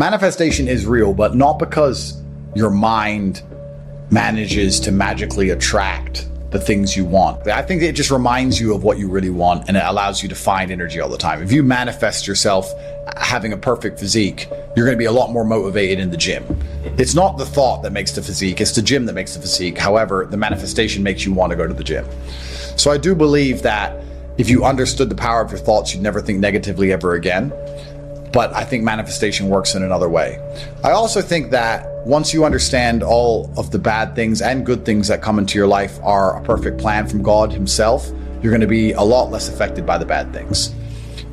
Manifestation is real, but not because your mind manages to magically attract the things you want. I think it just reminds you of what you really want, and it allows you to find energy all the time. If you manifest yourself having a perfect physique, you're going to be a lot more motivated in the gym. It's not the thought that makes the physique, it's the gym that makes the physique. However, the manifestation makes you want to go to the gym. So I do believe that if you understood the power of your thoughts, you'd never think negatively ever again. But I think manifestation works in another way. I also think that once you understand all of the bad things and good things that come into your life are a perfect plan from God himself, you're going to be a lot less affected by the bad things.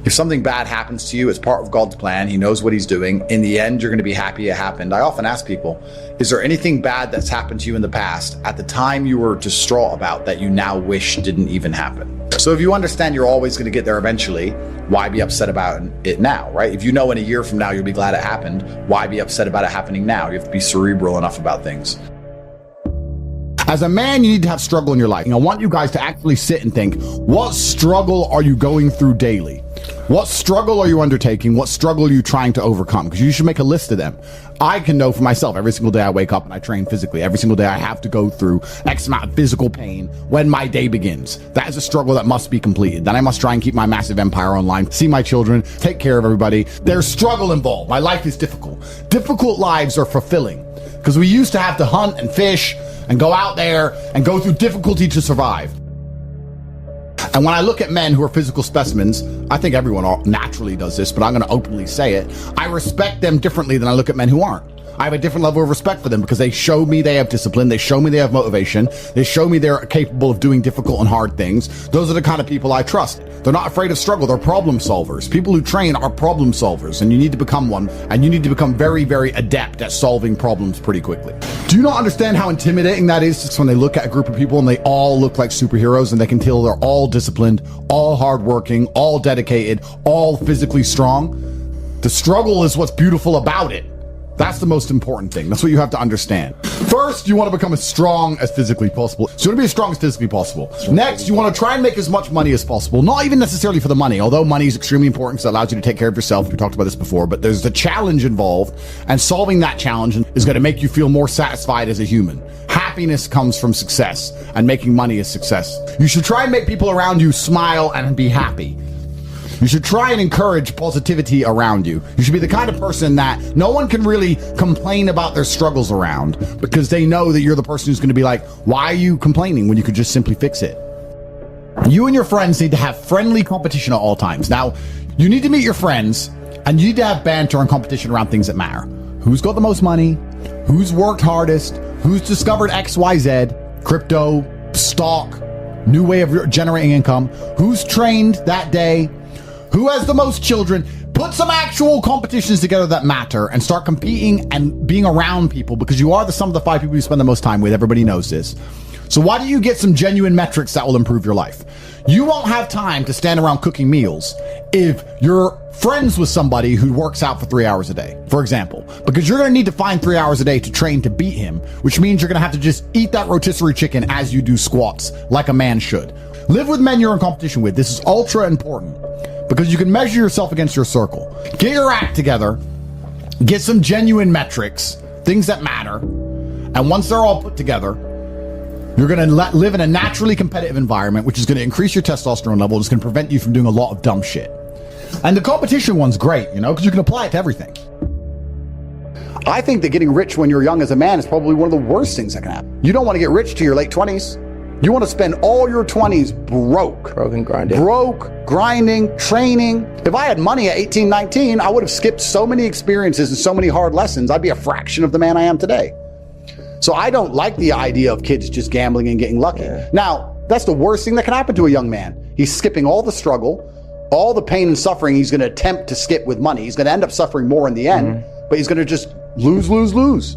If something bad happens to you, it's part of God's plan. He knows what he's doing. In the end, you're going to be happy it happened. I often ask people, is there anything bad that's happened to you in the past at the time you were distraught about that you now wish didn't even happen? So if you understand you're always going to get there eventually, why be upset about it now, right? If you know in a year from now you'll be glad it happened, why be upset about it happening now? You have to be cerebral enough about things. As a man, you need to have struggle in your life. I want you guys to actually sit and think, what struggle are you going through daily? What struggle are you undertaking? What struggle are you trying to overcome? Because you should make a list of them. I can know for myself, every single day I wake up and I train physically. Every single day I have to go through X amount of physical pain when my day begins. That is a struggle that must be completed. Then I must try and keep my massive empire online, see my children, take care of everybody. There's struggle involved. My life is difficult. Difficult lives are fulfilling because we used to have to hunt and fish and go out there and go through difficulty to survive. And when I look at men who are physical specimens, I think everyone naturally does this, but I'm going to openly say it. I respect them differently than I look at men who aren't. I have a different level of respect for them because they show me they have discipline. They show me they have motivation. They show me they're capable of doing difficult and hard things. Those are the kind of people I trust. They're not afraid of struggle. They're problem solvers. People who train are problem solvers, and you need to become one, and you need to become very, very adept at solving problems pretty quickly. Do you not understand how intimidating that is just when they look at a group of people and they all look like superheroes and they can tell they're all disciplined, all hardworking, all dedicated, all physically strong? The struggle is what's beautiful about it. That's the most important thing. That's what you have to understand. First, you want to become as strong as physically possible. So you want to be as strong as physically possible. Next, you want to try and make as much money as possible. Not even necessarily for the money, although money is extremely important because it allows you to take care of yourself. We talked about this before, but there's the challenge involved, and solving that challenge is going to make you feel more satisfied as a human. Happiness comes from success, and making money is success. You should try and make people around you smile and be happy. You should try and encourage positivity around you. You should be the kind of person that no one can really complain about their struggles around because they know that you're the person who's going to be like, why are you complaining when you could just simply fix it? You and your friends need to have friendly competition at all times. Now, you need to meet your friends and you need to have banter and competition around things that matter. Who's got the most money? Who's worked hardest? Who's discovered XYZ? Crypto, stock, new way of generating income? Who's trained that day? Who has the most children? Put some actual competitions together that matter and start competing and being around people because you are the sum of the 5 people you spend the most time with. Everybody knows this. So why don't you get some genuine metrics that will improve your life? You won't have time to stand around cooking meals if you're friends with somebody who works out for 3 hours a day, for example, because you're going to need to find 3 hours a day to train to beat him, which means you're going to have to just eat that rotisserie chicken as you do squats like a man should. Live with men you're in competition with. This is ultra important because you can measure yourself against your circle. Get your act together, get some genuine metrics, things that matter, and once they're all put together, you're going to live in a naturally competitive environment, which is going to increase your testosterone level. It's going to prevent you from doing a lot of dumb shit. And the competition one's great, because you can apply it to everything. I think that getting rich when you're young as a man is probably one of the worst things that can happen. You don't want to get rich to your late 20s. You want to spend all your 20s broke and grinding. Broke, grinding, training. If I had money at 18, 19, I would have skipped so many experiences and so many hard lessons. I'd be a fraction of the man I am today. So I don't like the idea of kids just gambling and getting lucky. Yeah. Now, that's the worst thing that can happen to a young man. He's skipping all the struggle, all the pain and suffering he's going to attempt to skip with money. He's going to end up suffering more in the end, but he's going to just lose, lose, lose.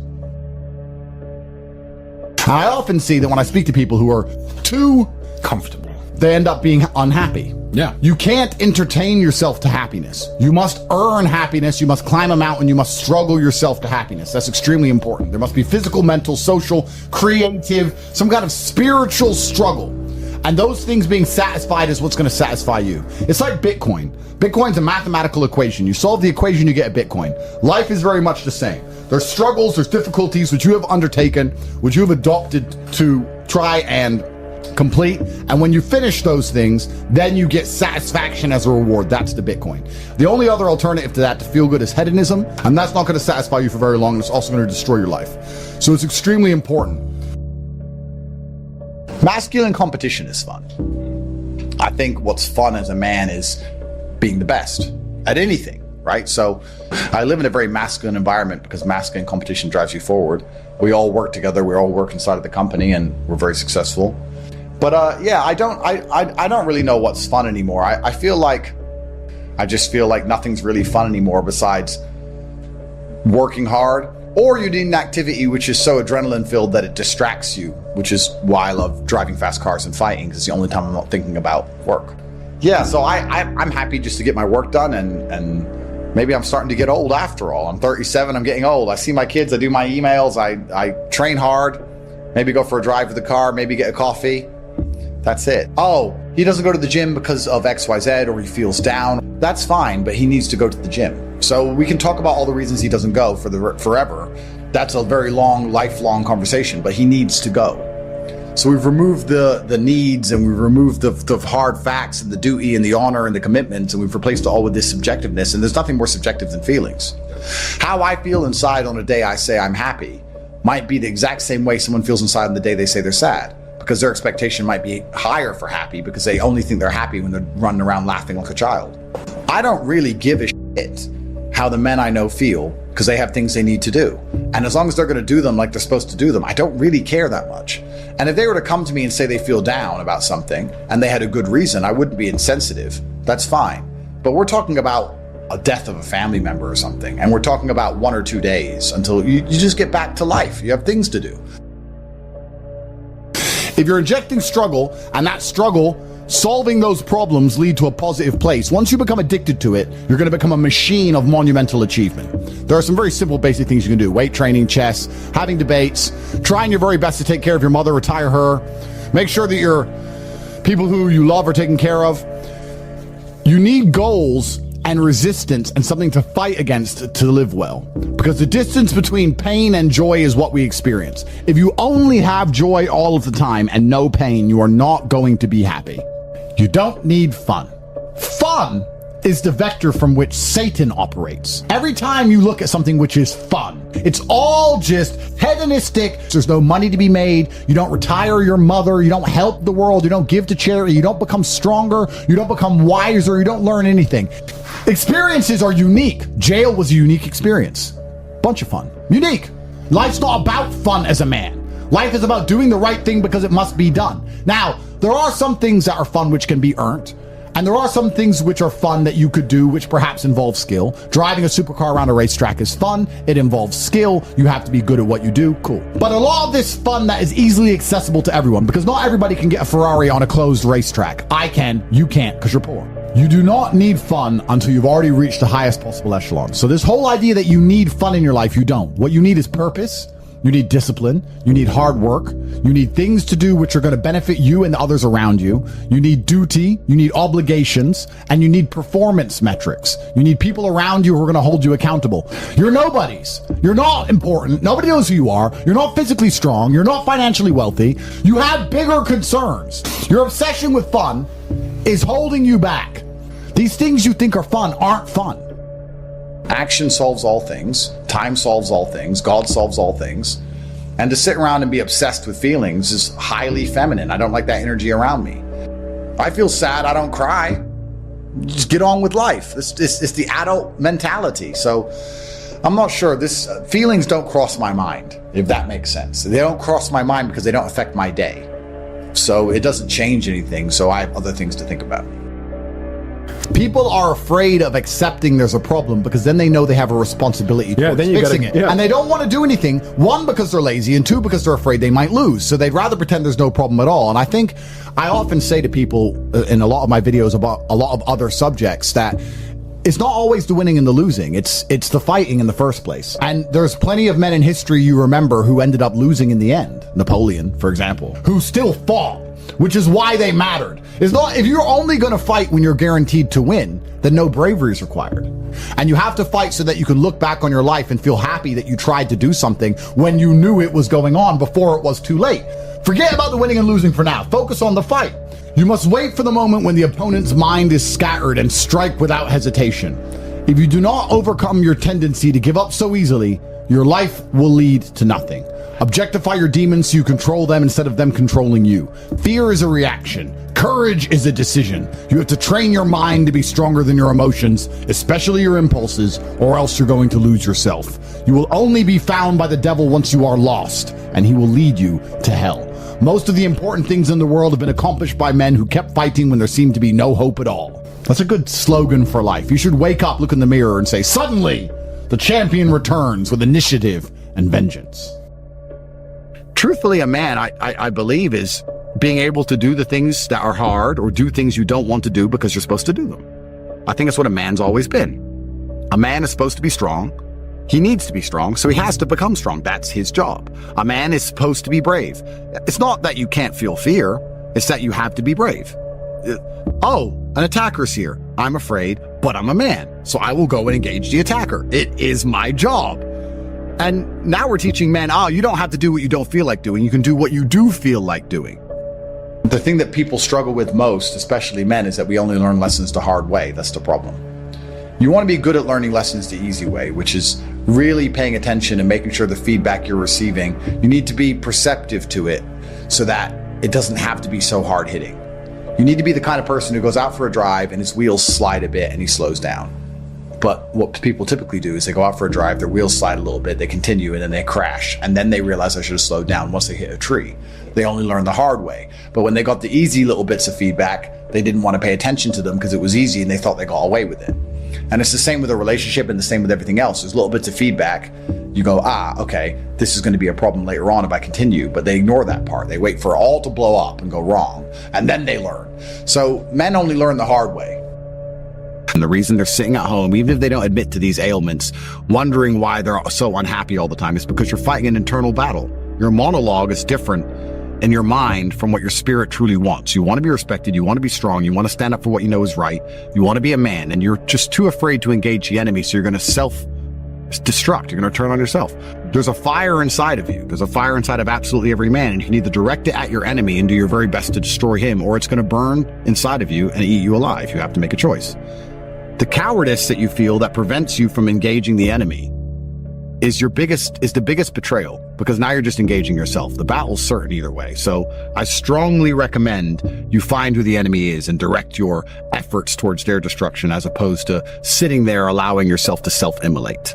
I often see that when I speak to people who are too comfortable, they end up being unhappy. Yeah. You can't entertain yourself to happiness. You must earn happiness. You must climb a mountain. You must struggle yourself to happiness. That's extremely important. There must be physical, mental, social, creative, some kind of spiritual struggle. And those things being satisfied is what's going to satisfy you. It's like Bitcoin. Bitcoin's a mathematical equation. You solve the equation, you get a Bitcoin. Life is very much the same. There's struggles, there's difficulties which you have undertaken, which you have adopted to try and complete. And when you finish those things, then you get satisfaction as a reward. That's the Bitcoin. The only other alternative to that, to feel good, is hedonism. And that's not going to satisfy you for very long. And it's also going to destroy your life. So it's extremely important. Masculine competition is fun. I think what's fun as a man is being the best at anything, right? So I live in a very masculine environment because masculine competition drives you forward. We all work together. We all work inside of the company and we're very successful. But yeah, I don't really know what's fun anymore. I just feel like nothing's really fun anymore besides working hard. Or you need an activity which is so adrenaline filled that it distracts you, which is why I love driving fast cars and fighting, because it's the only time I'm not thinking about work. Yeah, so I'm happy just to get my work done, and maybe I'm starting to get old after all. I'm 37, I'm getting old. I see my kids, I do my emails, I train hard, maybe go for a drive with the car, maybe get a coffee. That's it. Oh, he doesn't go to the gym because of XYZ or he feels down. That's fine, but he needs to go to the gym. So we can talk about all the reasons he doesn't go for forever. That's a very long, lifelong conversation, but he needs to go. So we've removed the needs, and we've removed the hard facts and the duty and the honor and the commitments, and we've replaced it all with this subjectiveness. And there's nothing more subjective than feelings. How I feel inside on a day I say I'm happy might be the exact same way someone feels inside on the day they say they're sad, because their expectation might be higher for happy because they only think they're happy when they're running around laughing like a child. I don't really give a shit how the men I know feel, because they have things they need to do. And as long as they're going to do them like they're supposed to do them, I don't really care that much. And if they were to come to me and say they feel down about something and they had a good reason, I wouldn't be insensitive. That's fine. But we're talking about a death of a family member or something, and we're talking about 1 or 2 days until you just get back to life. You have things to do. If you're injecting struggle, and that struggle, solving those problems lead to a positive place, once you become addicted to it, you're going to become a machine of monumental achievement. There are some very simple basic things you can do: weight training, chess, having debates, trying your very best to take care of your mother, retire her, make sure that your people who you love are taken care of. You need goals and resistance and something to fight against to live well, because the distance between pain and joy is what we experience. If you only have joy all of the time and no pain, you are not going to be happy. You don't need fun. Fun is the vector from which Satan operates. Every time you look at something which is fun, it's all just hedonistic. There's no money to be made. You don't retire your mother. You don't help the world. You don't give to charity. You don't become stronger. You don't become wiser. You don't learn anything. Experiences are unique. Jail was a unique experience. Bunch of fun. Unique. Life's not about fun as a man. Life is about doing the right thing because it must be done. Now, there are some things that are fun which can be earned. And there are some things which are fun that you could do which perhaps involve skill. Driving a supercar around a racetrack is fun. It involves skill. You have to be good at what you do. Cool. But a lot of this fun that is easily accessible to everyone, because not everybody can get a Ferrari on a closed racetrack. I can. You can't, because you're poor. You do not need fun until you've already reached the highest possible echelon. So this whole idea that you need fun in your life, you don't. What you need is purpose. You need discipline. You need hard work. You need things to do which are going to benefit you and the others around you. You need duty. You need obligations. And you need performance metrics. You need people around you who are going to hold you accountable. You're nobodies. You're not important. Nobody knows who you are. You're not physically strong. You're not financially wealthy. You have bigger concerns. Your obsession with fun is holding you back. These things you think are fun aren't fun. Action solves all things. Time solves all things. God solves all things. And to sit around and be obsessed with feelings is highly feminine. I don't like that energy around me. If I feel sad, I don't cry. Just get on with life. It's the adult mentality. So I'm not sure. Feelings don't cross my mind, if that makes sense. They don't cross my mind because they don't affect my day. So it doesn't change anything. So I have other things to think about. People are afraid of accepting there's a problem because then they know they have a responsibility towards fixing it. Yeah. And they don't want to do anything, one, because they're lazy, and two, because they're afraid they might lose. So they'd rather pretend there's no problem at all. And I think I often say to people in a lot of my videos about a lot of other subjects that it's not always the winning and the losing. It's the fighting in the first place. And there's plenty of men in history you remember who ended up losing in the end. Napoleon, for example, who still fought. which is why they mattered. It's not, if you're only going to fight when you're guaranteed to win, then no bravery is required. And you have to fight so that you can look back on your life and feel happy that you tried to do something when you knew it was going on before it was too late. Forget about the winning and losing for now. Focus on the fight. You must wait for the moment when the opponent's mind is scattered and strike without hesitation. If you do not overcome your tendency to give up so easily, your life will lead to nothing. Objectify your demons so you control them instead of them controlling you. Fear is a reaction. Courage is a decision. You have to train your mind to be stronger than your emotions, especially your impulses, or else you're going to lose yourself. You will only be found by the devil once you are lost, and he will lead you to hell. Most of the important things in the world have been accomplished by men who kept fighting when there seemed to be no hope at all. That's a good slogan for life. You should wake up, look in the mirror, and say, suddenly, the champion returns with initiative and vengeance. Truthfully, a man, I believe, is being able to do the things that are hard or do things you don't want to do because you're supposed to do them. I think that's what a man's always been. A man is supposed to be strong. He needs to be strong, so he has to become strong. That's his job. A man is supposed to be brave. It's not that you can't feel fear. It's that you have to be brave. Oh, an attacker's here. I'm afraid, but I'm a man, so I will go and engage the attacker. It is my job. And now we're teaching men, you don't have to do what you don't feel like doing. You can do what you do feel like doing. The thing that people struggle with most, especially men, is that we only learn lessons the hard way. That's the problem. You want to be good at learning lessons the easy way, which is really paying attention and making sure the feedback you're receiving, you need to be perceptive to it so that it doesn't have to be so hard hitting. You need to be the kind of person who goes out for a drive and his wheels slide a bit and he slows down. But what people typically do is they go out for a drive, their wheels slide a little bit, they continue, and then they crash. And then they realize I should have slowed down once they hit a tree. They only learn the hard way. But when they got the easy little bits of feedback, they didn't want to pay attention to them because it was easy and they thought they got away with it. And it's the same with a relationship and the same with everything else. There's little bits of feedback. You go, okay, this is going to be a problem later on if I continue. But they ignore that part. They wait for it all to blow up and go wrong. And then they learn. So men only learn the hard way. And the reason they're sitting at home, even if they don't admit to these ailments, wondering why they're so unhappy all the time, is because you're fighting an internal battle. Your monologue is different in your mind from what your spirit truly wants. You want to be respected. You want to be strong. You want to stand up for what you know is right. You want to be a man, and you're just too afraid to engage the enemy. So you're going to self-destruct. You're going to turn on yourself. There's a fire inside of you. There's a fire inside of absolutely every man, and you can either direct it at your enemy and do your very best to destroy him, or it's going to burn inside of you and eat you alive. You have to make a choice. The cowardice that you feel that prevents you from engaging the enemy is the biggest betrayal, because now you're just engaging yourself. The battle's certain either way. So I strongly recommend you find who the enemy is and direct your efforts towards their destruction, as opposed to sitting there allowing yourself to self-immolate.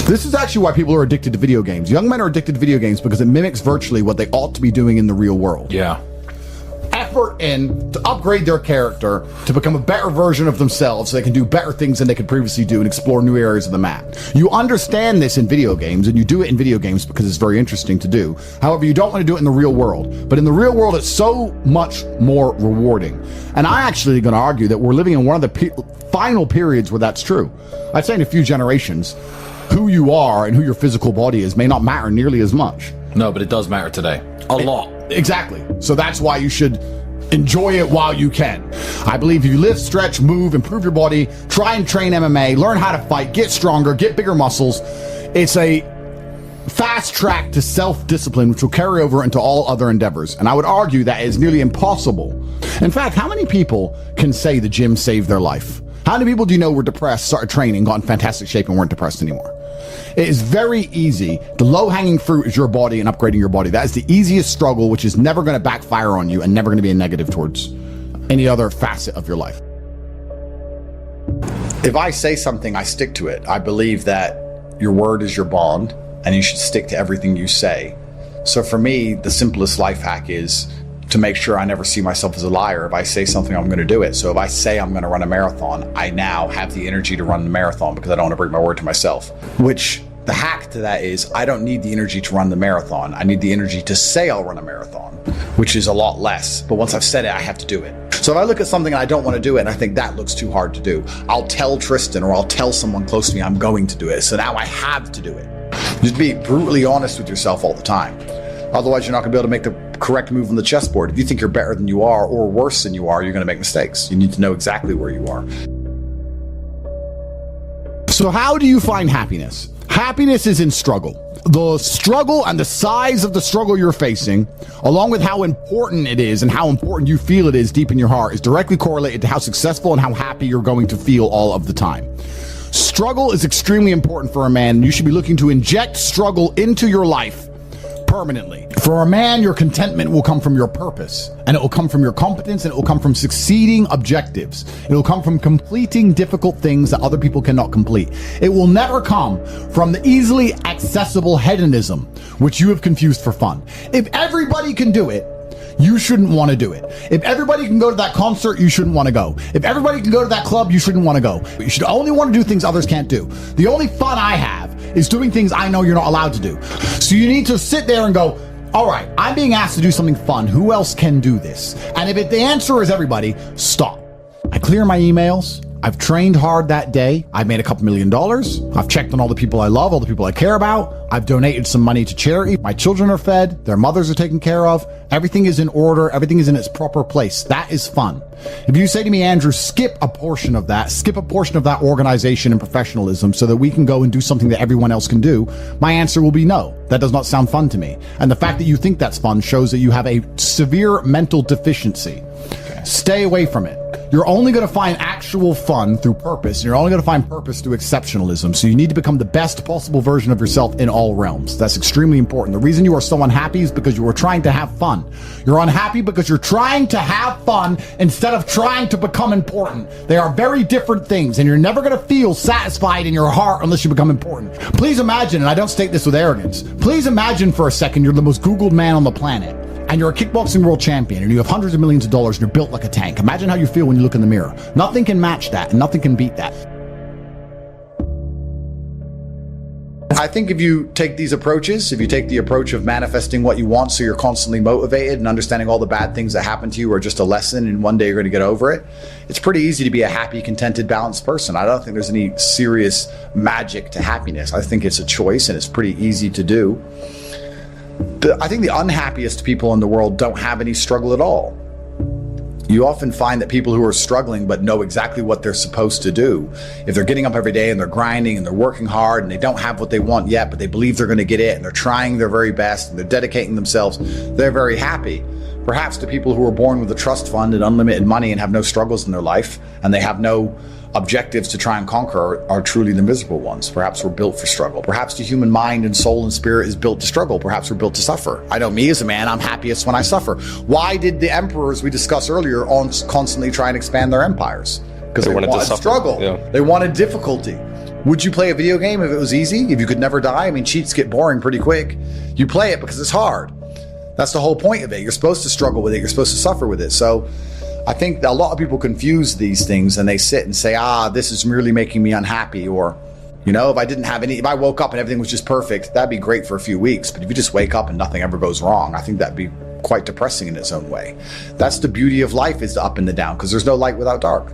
This is actually why people are addicted to video games. Young men are addicted to video games because it mimics virtually what they ought to be doing in the real world. Yeah. Effort in to upgrade their character, to become a better version of themselves so they can do better things than they could previously do and explore new areas of the map. You understand this in video games, and you do it in video games because it's very interesting to do. However, you don't want to do it in the real world. But in the real world, it's so much more rewarding. And I'm actually going to argue that we're living in one of the final periods where that's true. I'd say in a few generations, who you are and who your physical body is may not matter nearly as much. No, but it does matter today. A lot. Exactly. So that's why you should enjoy it while you can. I believe if you lift, stretch, move, improve your body, try and train MMA, learn how to fight, get stronger, get bigger muscles, it's a fast track to self-discipline, which will carry over into all other endeavors. And I would argue that is nearly impossible. In fact, how many people can say the gym saved their life? How many people do you know were depressed, started training, got in fantastic shape, and weren't depressed anymore? It is very easy. The low-hanging fruit is your body and upgrading your body. That is the easiest struggle, which is never going to backfire on you and never going to be a negative towards any other facet of your life. If I say something, I stick to it. I believe that your word is your bond, and you should stick to everything you say. So for me, the simplest life hack is to make sure I never see myself as a liar. If I say something, I'm going to do it. So if I say I'm going to run a marathon, I now have the energy to run the marathon because I don't want to break my word to myself. Which the hack to that is I don't need the energy to run the marathon. I need the energy to say I'll run a marathon, which is a lot less. But once I've said it, I have to do it. So if I look at something and I don't want to do it and I think that looks too hard to do, I'll tell Tristan or I'll tell someone close to me I'm going to do it. So now I have to do it. Just be brutally honest with yourself all the time. Otherwise, you're not going to be able to make the correct move on the chessboard. If you think you're better than you are or worse than you are, you're going to make mistakes. You need to know exactly where you are. So how do you find happiness? Happiness is in struggle. The struggle and the size of the struggle you're facing, along with how important it is and how important you feel it is deep in your heart, is directly correlated to how successful and how happy you're going to feel all of the time. Struggle is extremely important for a man. You should be looking to inject struggle into your life permanently. For a man, your contentment will come from your purpose, and it will come from your competence, and it will come from succeeding objectives. It will come from completing difficult things that other people cannot complete. It will never come from the easily accessible hedonism, which you have confused for fun. If everybody can do it, you shouldn't want to do it. If everybody can go to that concert, you shouldn't want to go. If everybody can go to that club, you shouldn't want to go. You should only want to do things others can't do. The only fun I have is doing things I know you're not allowed to do. So you need to sit there and go, all right, I'm being asked to do something fun. Who else can do this? And if the answer is everybody, stop. I clear my emails. I've trained hard that day. I've made a couple $1 million. I've checked on all the people I love, all the people I care about. I've donated some money to charity. My children are fed. Their mothers are taken care of. Everything is in order. Everything is in its proper place. That is fun. If you say to me, Andrew, skip a portion of that organization and professionalism so that we can go and do something that everyone else can do, my answer will be no. That does not sound fun to me. And the fact that you think that's fun shows that you have a severe mental deficiency. Stay away from it. You're only going to find actual fun through purpose. And you're only going to find purpose through exceptionalism. So you need to become the best possible version of yourself in all realms. That's extremely important. The reason you are so unhappy is because you are trying to have fun. You're unhappy because you're trying to have fun instead of trying to become important. They are very different things, and you're never going to feel satisfied in your heart unless you become important. Please imagine, and I don't state this with arrogance, please imagine for a second you're the most Googled man on the planet. And you're a kickboxing world champion, and you have hundreds of millions of dollars, and you're built like a tank. Imagine how you feel when you look in the mirror. Nothing can match that, and nothing can beat that. I think if you take these approaches, if you take the approach of manifesting what you want so you're constantly motivated and understanding all the bad things that happen to you are just a lesson and one day you're going to get over it, it's pretty easy to be a happy, contented, balanced person. I don't think there's any serious magic to happiness. I think it's a choice and it's pretty easy to do. I think the unhappiest people in the world don't have any struggle at all. You often find that people who are struggling but know exactly what they're supposed to do, if they're getting up every day and they're grinding and they're working hard and they don't have what they want yet, but they believe they're going to get it and they're trying their very best and they're dedicating themselves, they're very happy. Perhaps the people who are born with a trust fund and unlimited money and have no struggles in their life and they have no objectives to try and conquer are truly the miserable ones. Perhaps we're built for struggle. Perhaps the human mind and soul and spirit is built to struggle. Perhaps we're built to suffer. I know me as a man, I'm happiest when I suffer. Why did the emperors we discussed earlier constantly try and expand their empires? Because they wanted to struggle. Yeah. They wanted difficulty. Would you play a video game if it was easy? If you could never die? I mean, cheats get boring pretty quick. You play it because it's hard. That's the whole point of it. You're supposed to struggle with it. You're supposed to suffer with it. So I think a lot of people confuse these things and they sit and say, this is merely making me unhappy. Or, if I woke up and everything was just perfect, that'd be great for a few weeks. But if you just wake up and nothing ever goes wrong, I think that'd be quite depressing in its own way. That's the beauty of life, is the up and the down, because there's no light without dark.